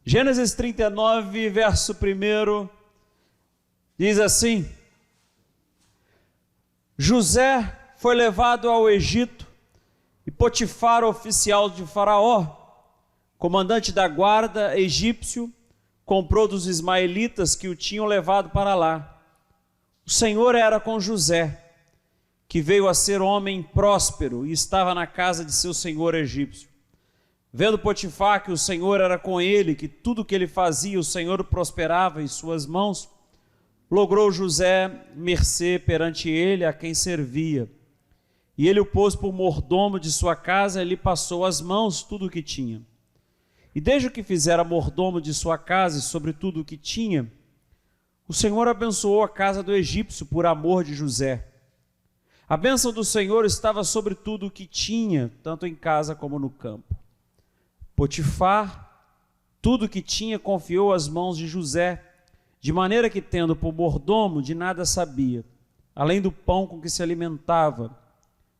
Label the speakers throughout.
Speaker 1: Gênesis 39, verso 1, diz assim: José foi levado ao Egito e Potifar, oficial de Faraó, comandante da guarda egípcio, comprou dos ismaelitas que o tinham levado para lá. O Senhor era com José, que veio a ser homem próspero e estava na casa de seu senhor egípcio. Vendo Potifar que o Senhor era com ele, que tudo que ele fazia o Senhor prosperava em suas mãos, logrou José mercê perante ele a quem servia. E ele o pôs por mordomo de sua casa e lhe passou às mãos tudo o que tinha. E desde o que fizera mordomo de sua casa e sobre tudo o que tinha, o Senhor abençoou a casa do egípcio por amor de José. A bênção do Senhor estava sobre tudo o que tinha, tanto em casa como no campo. Potifar, tudo o que tinha, confiou às mãos de José, de maneira que, tendo por mordomo, de nada sabia, além do pão com que se alimentava.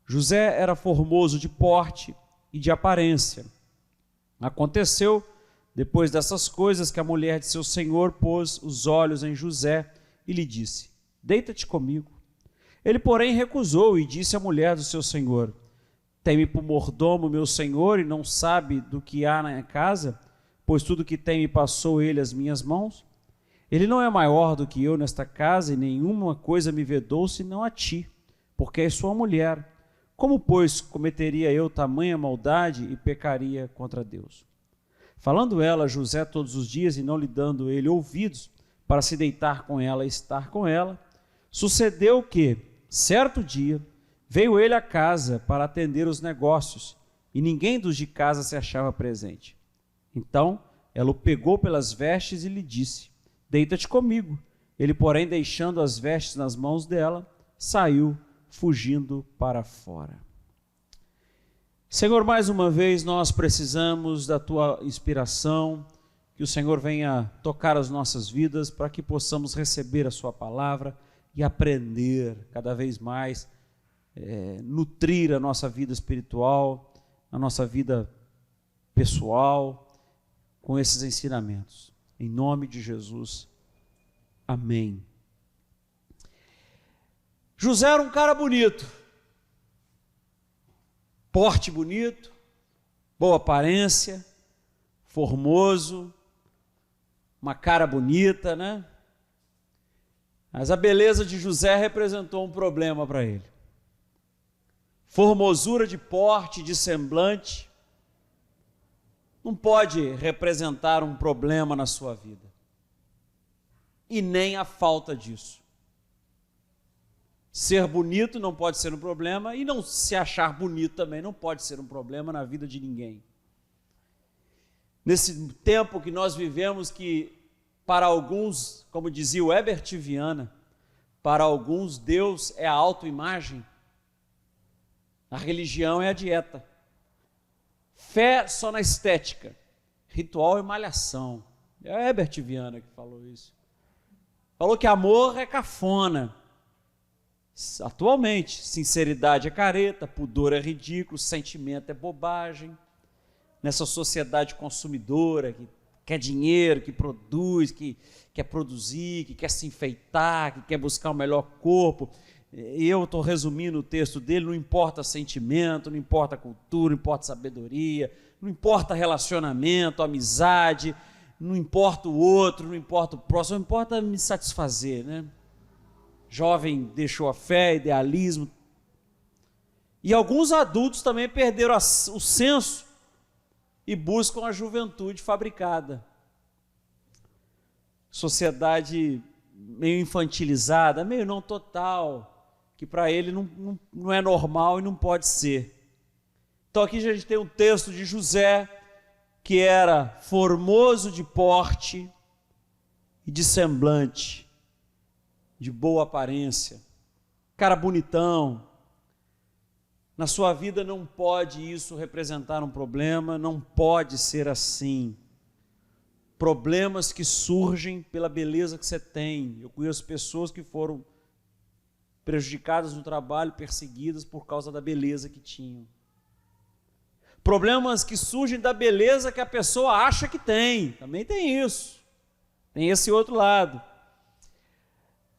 Speaker 1: José era formoso de porte e de aparência. Aconteceu, depois dessas coisas, que a mulher de seu senhor pôs os olhos em José e lhe disse: Deita-te comigo. Ele, porém, recusou e disse à mulher do seu senhor: Tem-me por mordomo meu senhor e não sabe do que há na casa, pois tudo que tem me passou ele às minhas mãos? Ele não é maior do que eu nesta casa e nenhuma coisa me vedou senão a ti, porque és sua mulher. Como, pois, cometeria eu tamanha maldade e pecaria contra Deus? Falando ela a José todos os dias e não lhe dando ele ouvidos para se deitar com ela e estar com ela, sucedeu que, certo dia, veio ele à casa para atender os negócios e ninguém dos de casa se achava presente. Então ela o pegou pelas vestes e lhe disse: Deita-te comigo. Ele, porém, deixando as vestes nas mãos dela, saiu fugindo para fora. Senhor, mais uma vez nós precisamos da Tua inspiração, que o Senhor venha tocar as nossas vidas para que possamos receber a Sua palavra e aprender cada vez mais, nutrir a nossa vida espiritual, a nossa vida pessoal, com esses ensinamentos. Em nome de Jesus, amém. José era um cara bonito, porte bonito, boa aparência, formoso, uma cara bonita, né? Mas a beleza de José representou um problema para ele. Formosura de porte, de semblante, não pode representar um problema na sua vida. E nem a falta disso. Ser bonito não pode ser um problema e não se achar bonito também não pode ser um problema na vida de ninguém. Nesse tempo que nós vivemos, que para alguns, como dizia o Herbert Viana, para alguns Deus é a autoimagem, a religião é a dieta, fé só na estética, ritual é malhação. É o Herbert Viana que falou isso. Falou que amor é cafona. Atualmente, sinceridade é careta, pudor é ridículo, sentimento é bobagem. Nessa sociedade consumidora que quer dinheiro, que produz, que quer produzir, que quer se enfeitar, que quer buscar o melhor corpo. Eu estou resumindo o texto dele: não importa sentimento, não importa cultura, não importa sabedoria, não importa relacionamento, amizade, não importa o outro, não importa o próximo, não importa me satisfazer, né? Jovem deixou a fé, idealismo. E alguns adultos também perderam o senso e buscam a juventude fabricada. Sociedade meio infantilizada, meio não total, que para ele não é normal e não pode ser. Então aqui a gente tem um texto de José, que era formoso de porte e de semblante, de boa aparência, cara bonitão. Na sua vida não pode isso representar um problema, não pode ser assim. Problemas que surgem pela beleza que você tem. Eu conheço pessoas que foram prejudicadas no trabalho, perseguidas por causa da beleza que tinham. Problemas que surgem da beleza que a pessoa acha que tem. Também tem isso. Tem esse outro lado.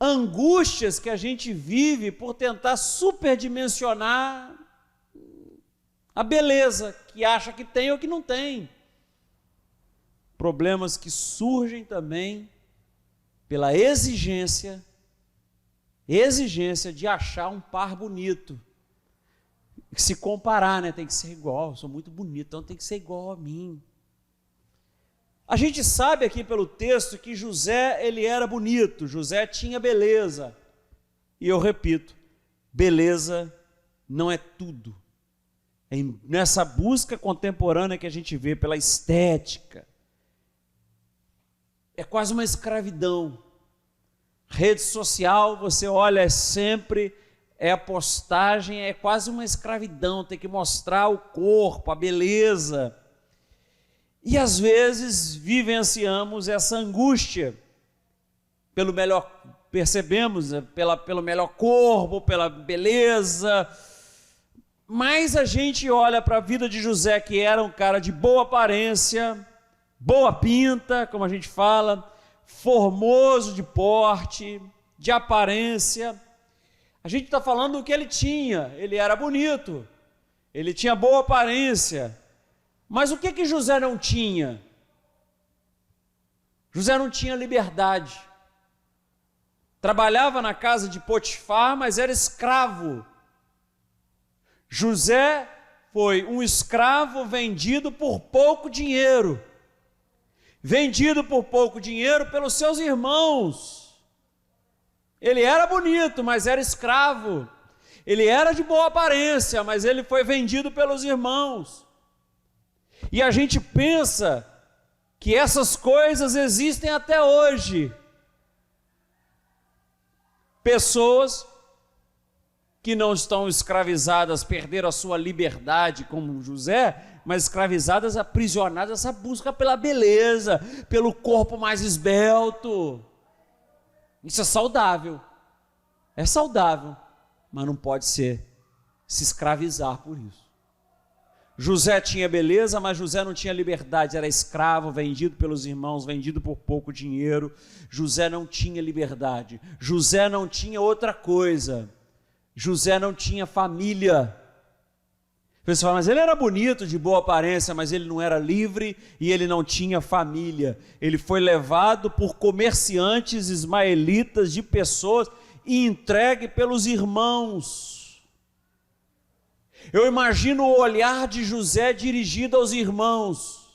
Speaker 1: Angústias que a gente vive por tentar superdimensionar a beleza que acha que tem ou que não tem. Problemas que surgem também pela exigência de achar um par bonito. Se comparar, né? Tem que ser igual, eu sou muito bonito, então tem que ser igual a mim. A gente sabe aqui pelo texto que José, ele era bonito, José tinha beleza. E eu repito, beleza não é tudo. É nessa busca contemporânea que a gente vê pela estética. É quase uma escravidão. Rede social, você olha, é a postagem, é quase uma escravidão, tem que mostrar o corpo, a beleza. E às vezes vivenciamos essa angústia, pelo melhor, percebemos, pelo melhor corpo, pela beleza, mas a gente olha para a vida de José, que era um cara de boa aparência, boa pinta, como a gente fala, formoso de porte, de aparência. A gente está falando do que ele tinha, ele era bonito, ele tinha boa aparência, mas o que José não tinha? José não tinha liberdade. Trabalhava na casa de Potifar, mas era escravo. José foi um escravo vendido por pouco dinheiro. Vendido por pouco dinheiro pelos seus irmãos. Ele era bonito, mas era escravo. Ele era de boa aparência, mas ele foi vendido pelos irmãos. E a gente pensa que essas coisas existem até hoje. Pessoas que não estão escravizadas, perderam a sua liberdade como José, mas escravizadas, aprisionadas, essa busca pela beleza, pelo corpo mais esbelto. Isso é saudável, mas não pode se escravizar por isso. José tinha beleza, mas José não tinha liberdade, era escravo, vendido pelos irmãos, vendido por pouco dinheiro. José não tinha liberdade, José não tinha outra coisa, José não tinha família. Você fala, mas ele era bonito, de boa aparência, mas ele não era livre e ele não tinha família. Ele foi levado por comerciantes ismaelitas de pessoas e entregue pelos irmãos. Eu imagino o olhar de José dirigido aos irmãos.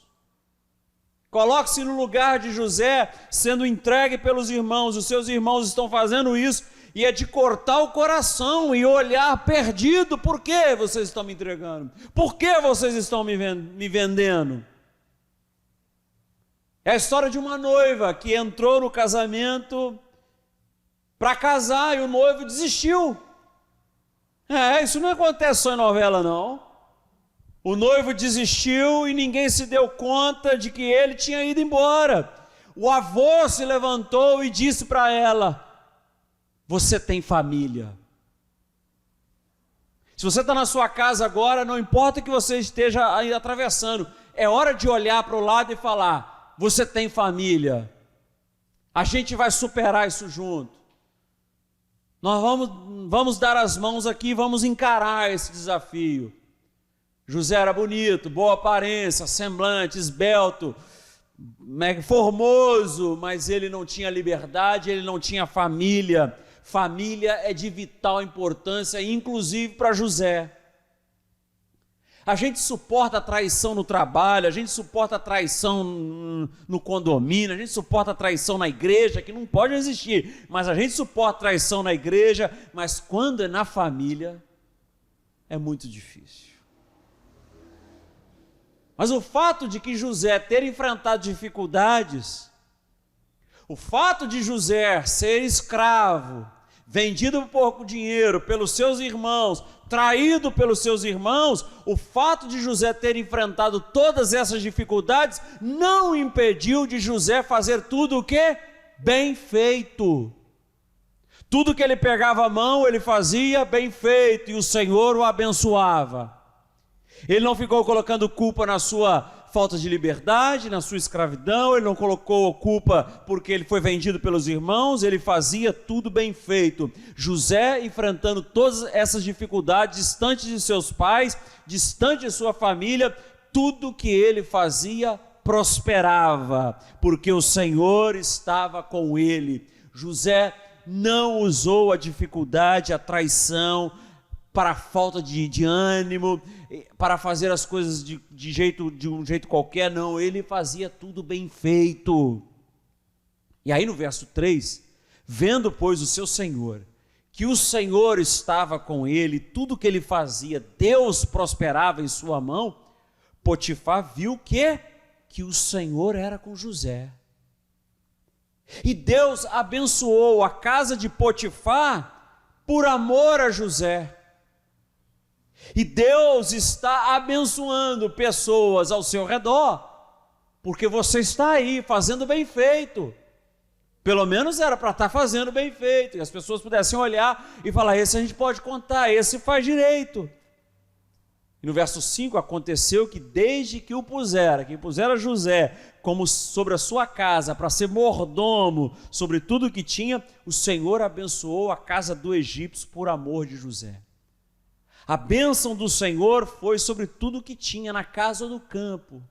Speaker 1: Coloque-se no lugar de José sendo entregue pelos irmãos. Os seus irmãos estão fazendo isso e é de cortar o coração e olhar perdido. Por que vocês estão me entregando? Por que vocês estão me vendendo? É a história de uma noiva que entrou no casamento para casar e o noivo desistiu. Isso não acontece só em novela, não. O noivo desistiu e ninguém se deu conta de que ele tinha ido embora. O avô se levantou e disse para ela: você tem família. Se você está na sua casa agora, não importa que você esteja aí atravessando, é hora de olhar para o lado e falar: você tem família. A gente vai superar isso junto. Nós vamos dar as mãos aqui, vamos encarar esse desafio. José era bonito, boa aparência, semblante, esbelto, formoso, mas ele não tinha liberdade, ele não tinha família. Família é de vital importância, inclusive para José. A gente suporta a traição no trabalho, a gente suporta a traição no condomínio, a gente suporta a traição na igreja, que não pode existir, mas a gente suporta a traição na igreja, mas quando é na família, é muito difícil. Mas o fato de que José ter enfrentado dificuldades, o fato de José ser escravo, vendido por pouco dinheiro pelos seus irmãos, traído pelos seus irmãos, o fato de José ter enfrentado todas essas dificuldades não impediu de José fazer tudo o que? Bem feito. Tudo que ele pegava a mão, ele fazia bem feito, e o Senhor o abençoava. Ele não ficou colocando culpa na sua falta de liberdade, na sua escravidão, ele não colocou culpa porque ele foi vendido pelos irmãos, ele fazia tudo bem feito. José, enfrentando todas essas dificuldades, distante de seus pais, distante de sua família, tudo que ele fazia prosperava, porque o Senhor estava com ele. José não usou a dificuldade, a traição, para a falta de ânimo, para fazer as coisas de um jeito qualquer, não, ele fazia tudo bem feito. E aí no verso 3, vendo pois o seu senhor, que o Senhor estava com ele, tudo que ele fazia, Deus prosperava em sua mão, Potifar viu que o Senhor era com José. E Deus abençoou a casa de Potifar por amor a José. E Deus está abençoando pessoas ao seu redor, porque você está aí fazendo bem feito. Pelo menos era para estar fazendo bem feito, e as pessoas pudessem olhar e falar: esse a gente pode contar, esse faz direito. E no verso 5, aconteceu que desde que quem pusera José como sobre a sua casa, para ser mordomo sobre tudo que tinha, o Senhor abençoou a casa do egípcio por amor de José. A bênção do Senhor foi sobre tudo que tinha na casa ou no campo,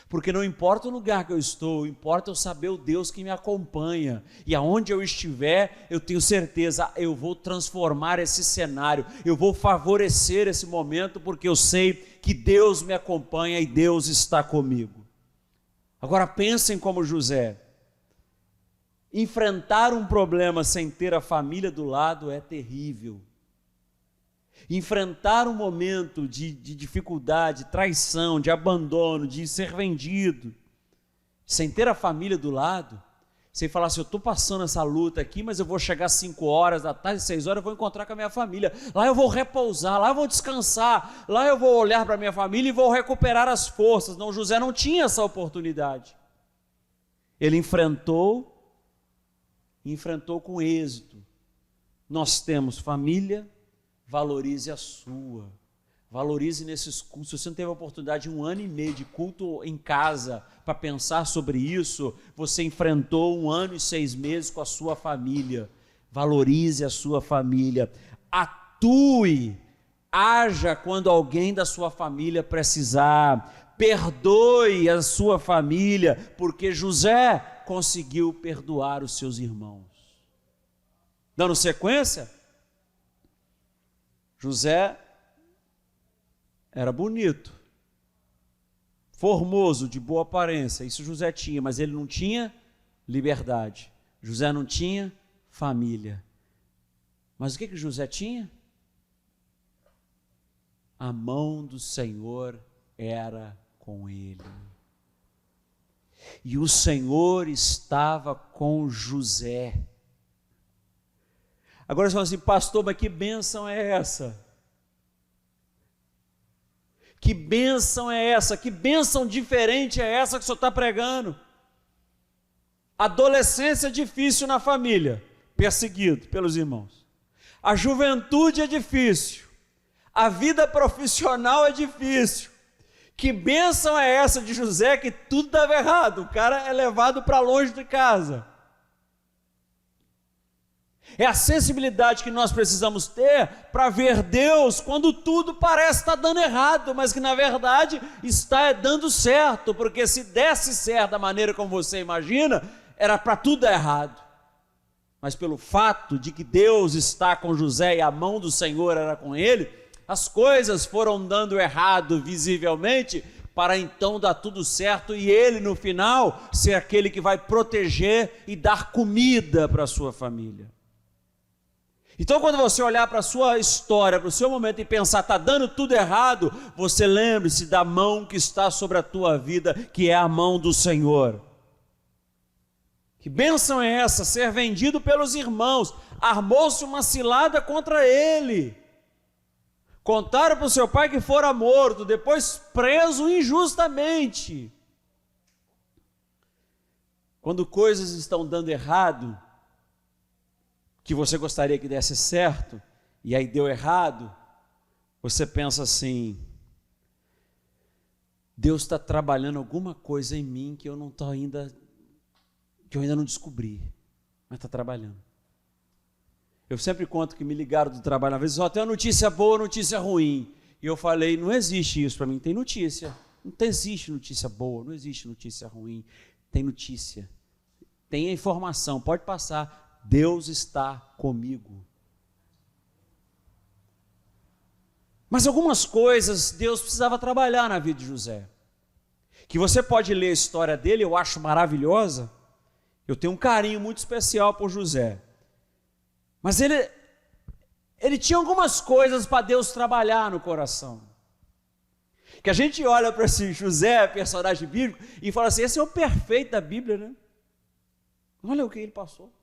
Speaker 1: porque não importa o lugar que eu estou, importa eu saber o Deus que me acompanha, e aonde eu estiver, eu tenho certeza, eu vou transformar esse cenário, eu vou favorecer esse momento, porque eu sei que Deus me acompanha e Deus está comigo. Agora pensem como José. Enfrentar um problema sem ter a família do lado é terrível. Enfrentar um momento de dificuldade, traição, de abandono, de ser vendido, sem ter a família do lado, sem falar assim: eu estou passando essa luta aqui, mas eu vou chegar às 5 horas da tarde, 6 horas, eu vou encontrar com a minha família, lá eu vou repousar, lá eu vou descansar, lá eu vou olhar para a minha família e vou recuperar as forças. Não, José não tinha essa oportunidade. Ele enfrentou com êxito. Nós temos família, valorize a sua, valorize nesses cultos. Se você não teve a oportunidade de 1 ano e meio de culto em casa para pensar sobre isso, você enfrentou 1 ano e 6 meses com a sua família. Valorize a sua família, atue, haja quando alguém da sua família precisar, perdoe a sua família, porque José conseguiu perdoar os seus irmãos. Dando sequência, José era bonito, formoso, de boa aparência, isso José tinha, mas ele não tinha liberdade. José não tinha família. Mas o que José tinha? A mão do Senhor era com ele. E o Senhor estava com José. Agora você fala assim: pastor, mas que bênção é essa? Que bênção é essa? Que bênção diferente é essa que o senhor está pregando? Adolescência é difícil na família, perseguido pelos irmãos. A juventude é difícil. A vida profissional é difícil. Que bênção é essa de José que tudo dava errado? O cara é levado para longe de casa. É a sensibilidade que nós precisamos ter para ver Deus quando tudo parece estar dando errado, mas que na verdade está dando certo, porque se desse certo da maneira como você imagina, era para tudo dar errado. Mas pelo fato de que Deus está com José e a mão do Senhor era com ele, as coisas foram dando errado visivelmente, para então dar tudo certo e ele no final ser aquele que vai proteger e dar comida para a sua família. Então, quando você olhar para a sua história, para o seu momento e pensar: está dando tudo errado, você lembre-se da mão que está sobre a tua vida, que é a mão do Senhor. Que bênção é essa? Ser vendido pelos irmãos, armou-se uma cilada contra ele. Contaram para o seu pai que fora morto, depois preso injustamente. Quando coisas estão dando errado, que você gostaria que desse certo, e aí deu errado, você pensa assim: Deus está trabalhando alguma coisa em mim que eu ainda não descobri, mas está trabalhando. Eu sempre conto que me ligaram do trabalho, às vezes, tem uma notícia boa, notícia ruim. E eu falei, não existe isso para mim, tem notícia. Não existe notícia boa, não existe notícia ruim. Tem notícia, tem a informação, pode passar. Deus está comigo. Mas algumas coisas Deus precisava trabalhar na vida de José. Que você pode ler a história dele, eu acho maravilhosa. Eu tenho um carinho muito especial por José. Mas ele tinha algumas coisas para Deus trabalhar no coração. Que a gente olha para esse José, personagem bíblico, e fala assim, esse é o perfeito da Bíblia, né? Olha o que ele passou.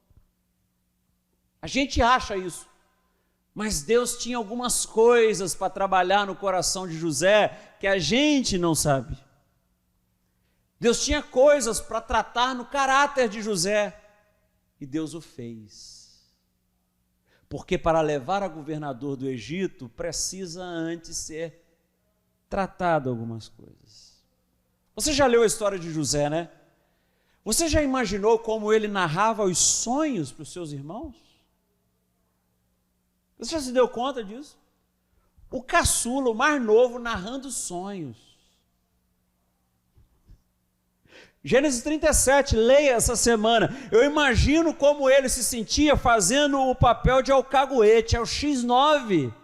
Speaker 1: A gente acha isso. Mas Deus tinha algumas coisas para trabalhar no coração de José que a gente não sabe. Deus tinha coisas para tratar no caráter de José. E Deus o fez. Porque para levar a governador do Egito, precisa antes ser tratado algumas coisas. Você já leu a história de José, né? Você já imaginou como ele narrava os sonhos para os seus irmãos? Você já se deu conta disso? O caçula, o mais novo, narrando sonhos. Gênesis 37, leia essa semana. Eu imagino como ele se sentia fazendo o papel de alcaguete, é o X9.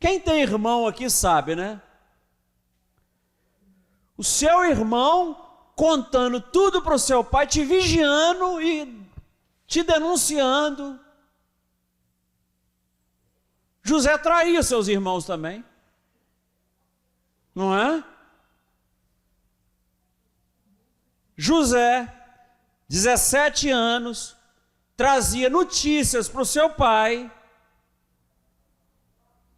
Speaker 1: Quem tem irmão aqui sabe, né? O seu irmão contando tudo para o seu pai, te vigiando e te denunciando. José traía seus irmãos também, não é? José, 17 anos, trazia notícias para o seu pai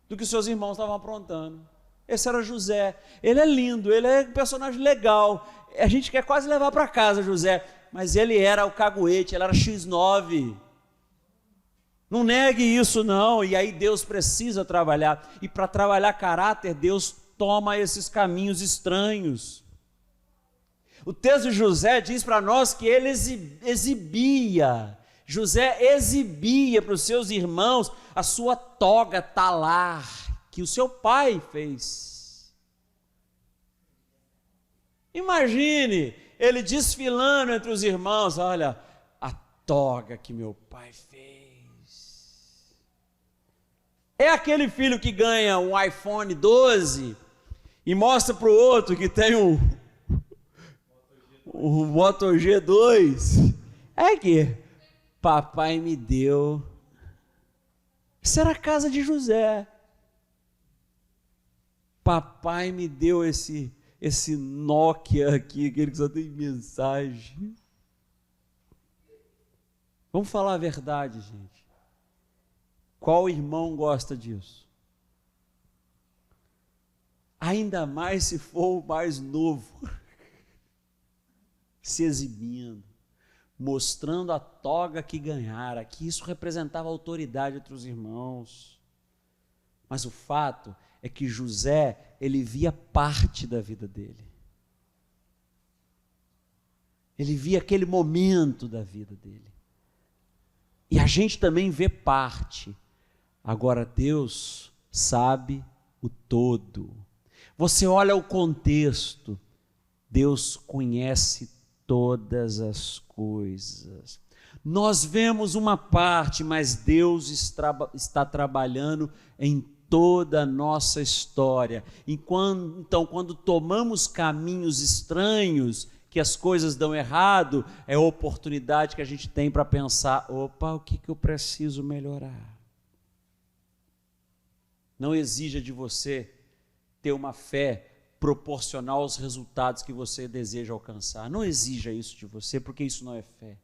Speaker 1: do que os seus irmãos estavam aprontando. Esse era José. Ele é lindo, ele é um personagem legal. A gente quer quase levar para casa José, mas ele era o caguete, ele era X9. Não negue isso não, e aí Deus precisa trabalhar. E para trabalhar caráter, Deus toma esses caminhos estranhos. O texto de José diz para nós que ele exibia, José exibia para os seus irmãos a sua toga talar, que o seu pai fez. Imagine ele desfilando entre os irmãos, olha, a toga que meu pai fez. É aquele filho que ganha um iPhone 12 e mostra para o outro que tem o Moto G2, é que papai me deu. Isso era a casa de José. Papai me deu esse Nokia aqui, aquele que só tem mensagem. Vamos falar a verdade, gente. Qual irmão gosta disso? Ainda mais se for o mais novo. Se exibindo, mostrando a toga que ganhara, que isso representava autoridade entre os irmãos. Mas o fato é que José, ele via parte da vida dele. Ele via aquele momento da vida dele. E a gente também vê parte. Agora Deus sabe o todo. Você olha o contexto, Deus conhece todas as coisas. Nós vemos uma parte, mas Deus está trabalhando em toda a nossa história. Então, quando tomamos caminhos estranhos, que as coisas dão errado, é a oportunidade que a gente tem para pensar, opa, o que eu preciso melhorar? Não exija de você ter uma fé proporcional aos resultados que você deseja alcançar. Não exija isso de você, porque isso não é fé.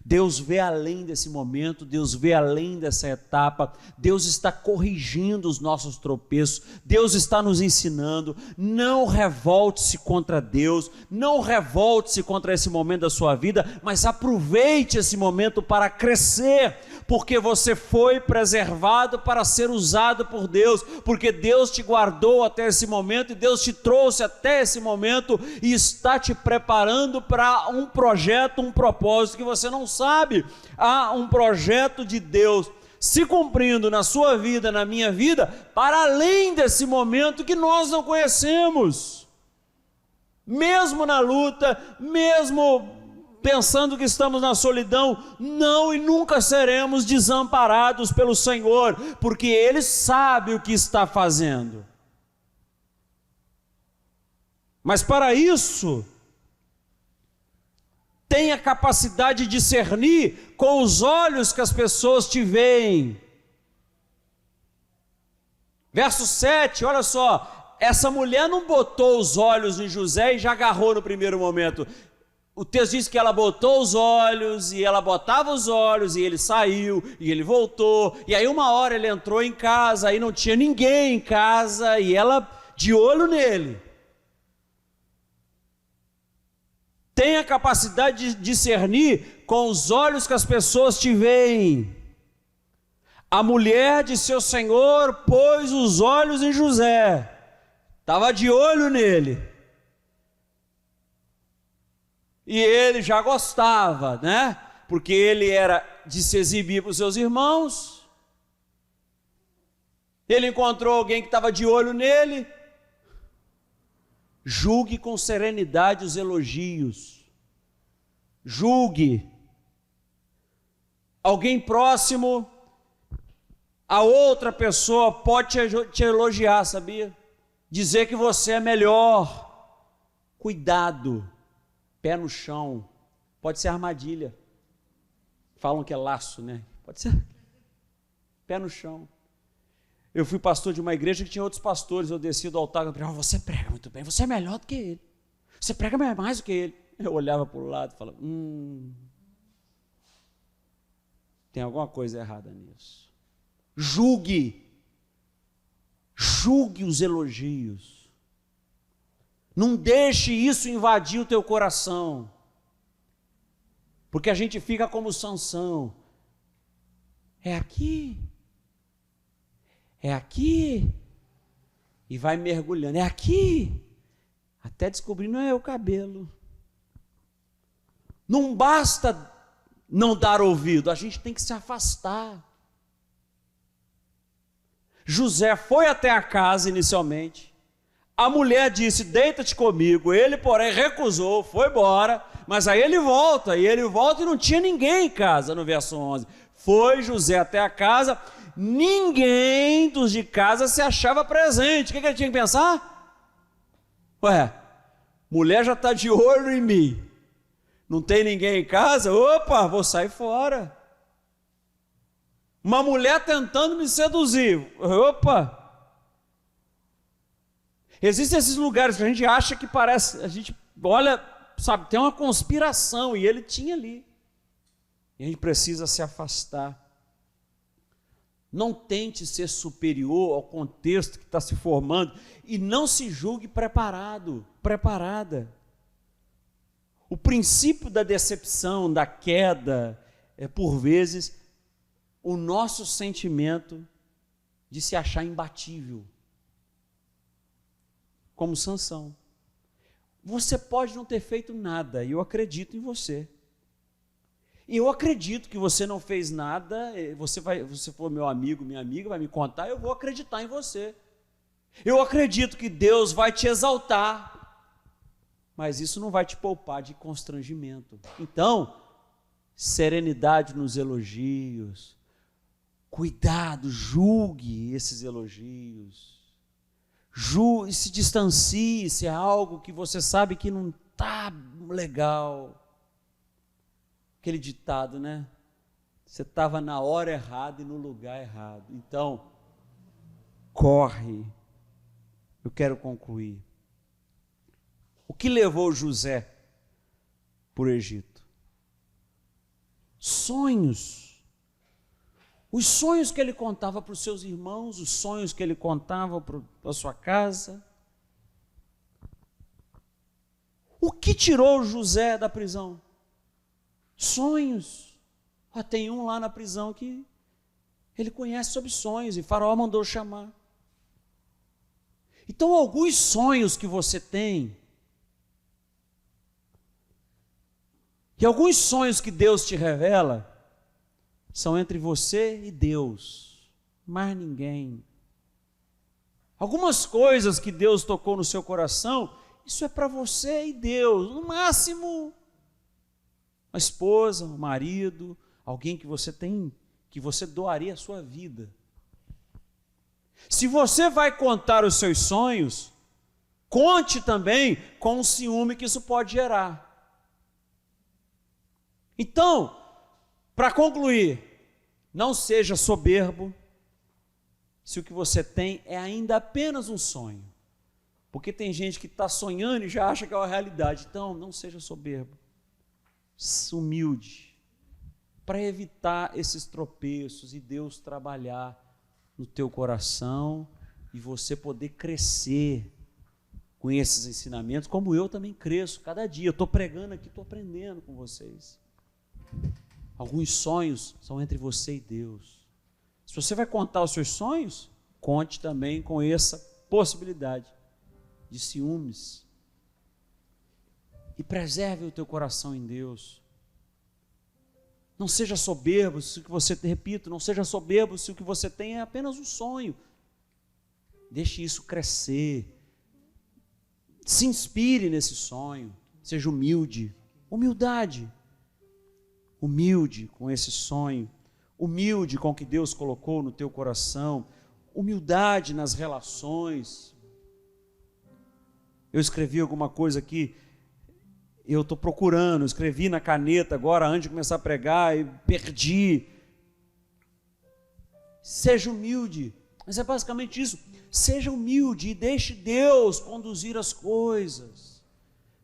Speaker 1: Deus vê além desse momento, Deus vê além dessa etapa, Deus está corrigindo os nossos tropeços, Deus está nos ensinando. Não revolte-se contra Deus, não revolte-se contra esse momento da sua vida, mas aproveite esse momento para crescer, Porque você foi preservado para ser usado por Deus, porque Deus te guardou até esse momento, e Deus te trouxe até esse momento, e está te preparando para um projeto, um propósito que você não sabe. Há um projeto de Deus se cumprindo na sua vida, na minha vida, para além desse momento que nós não conhecemos. Mesmo na luta, mesmo pensando que estamos na solidão, não e nunca seremos desamparados pelo Senhor, porque Ele sabe o que está fazendo. Mas para isso, tenha capacidade de discernir com os olhos que as pessoas te veem. Verso 7, olha só, essa mulher não botou os olhos em José e já agarrou no primeiro momento. O texto diz que ela botou os olhos, e ela botava os olhos, e ele saiu, e ele voltou, e aí uma hora ele entrou em casa, aí não tinha ninguém em casa, e ela de olho nele. Tenha a capacidade de discernir com os olhos que as pessoas te veem. A mulher de seu senhor pôs os olhos em José, estava de olho nele. E ele já gostava, né? Porque ele era de se exibir para os seus irmãos. Ele encontrou alguém que estava de olho nele. Julgue com serenidade os elogios. Julgue. Alguém próximo a outra pessoa pode te elogiar, sabia? Dizer que você é melhor. Cuidado. Pé no chão, pode ser armadilha. Falam que é laço, né? Pode ser pé no chão. Eu fui pastor de uma igreja que tinha outros pastores, eu desci do altar e falei, você prega muito bem, você é melhor do que ele. Você prega mais do que ele. Eu olhava para o lado e falava, tem alguma coisa errada nisso. Julgue os elogios. Não deixe isso invadir o teu coração, porque a gente fica como Sansão, é aqui, e vai mergulhando, é aqui, até descobrir não é o cabelo. Não basta não dar ouvido, a gente tem que se afastar. José foi até a casa inicialmente, a mulher disse, deita-te comigo, ele porém recusou, foi embora, mas aí ele volta e não tinha ninguém em casa, no verso 11, foi José até a casa, ninguém dos de casa se achava presente, o que ele tinha que pensar? Mulher já está de olho em mim, não tem ninguém em casa, opa, vou sair fora. Uma mulher tentando me seduzir, opa. Existem esses lugares que a gente acha que parece, a gente olha, sabe, tem uma conspiração, e ele tinha ali. E a gente precisa se afastar. Não tente ser superior ao contexto que está se formando, e não se julgue preparado, preparada. O princípio da decepção, da queda, é por vezes o nosso sentimento de se achar imbatível. Como Sansão. Você pode não ter feito nada, e eu acredito em você. E eu acredito que você não fez nada, você for meu amigo, minha amiga, vai me contar, eu vou acreditar em você. Eu acredito que Deus vai te exaltar, mas isso não vai te poupar de constrangimento. Então, serenidade nos elogios, cuidado, julgue esses elogios. Se distancie, se é algo que você sabe que não está legal. Aquele ditado, né? Você estava na hora errada e no lugar errado. Então, corre. Eu quero concluir. O que levou José para o Egito? Sonhos. Os sonhos que ele contava para os seus irmãos, os sonhos que ele contava para a sua casa. O que tirou José da prisão? Sonhos. Tem um lá na prisão que ele conhece sobre sonhos, e Faraó mandou chamar. Então, alguns sonhos que você tem, e alguns sonhos que Deus te revela, são entre você e Deus, mais ninguém. Algumas coisas que Deus tocou no seu coração, isso é para você e Deus, no máximo, uma esposa, um marido, alguém que você tem, que você doaria a sua vida. Se você vai contar os seus sonhos, conte também com o ciúme que isso pode gerar. Então, para concluir, não seja soberbo se o que você tem é ainda apenas um sonho. Porque tem gente que está sonhando e já acha que é uma realidade. Então, não seja soberbo. Humilde. Para evitar esses tropeços e Deus trabalhar no teu coração e você poder crescer com esses ensinamentos, como eu também cresço cada dia. Eu estou pregando aqui, estou aprendendo com vocês. Alguns sonhos são entre você e Deus. Se você vai contar os seus sonhos, conte também com essa possibilidade de ciúmes. E preserve o teu coração em Deus. Não seja soberbo se o que você, repito, não seja soberbo se o que você tem é apenas um sonho. Deixe isso crescer. Se inspire nesse sonho. Seja humilde. Humildade. Humilde com esse sonho. Humilde com o que Deus colocou no teu coração. Humildade nas relações. Eu escrevi alguma coisa aqui. Eu estou procurando, escrevi na caneta agora, antes de começar a pregar, e perdi. Seja humilde, mas é basicamente isso. Seja humilde e deixe Deus conduzir as coisas.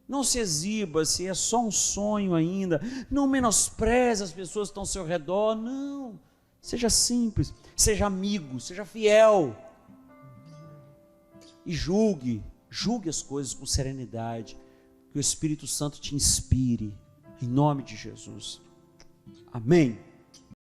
Speaker 1: Não se exiba, se é só um sonho ainda. Não menospreze as pessoas que estão ao seu redor, não. Seja simples, seja amigo, seja fiel. E julgue as coisas com serenidade. Que o Espírito Santo te inspire, em nome de Jesus. Amém.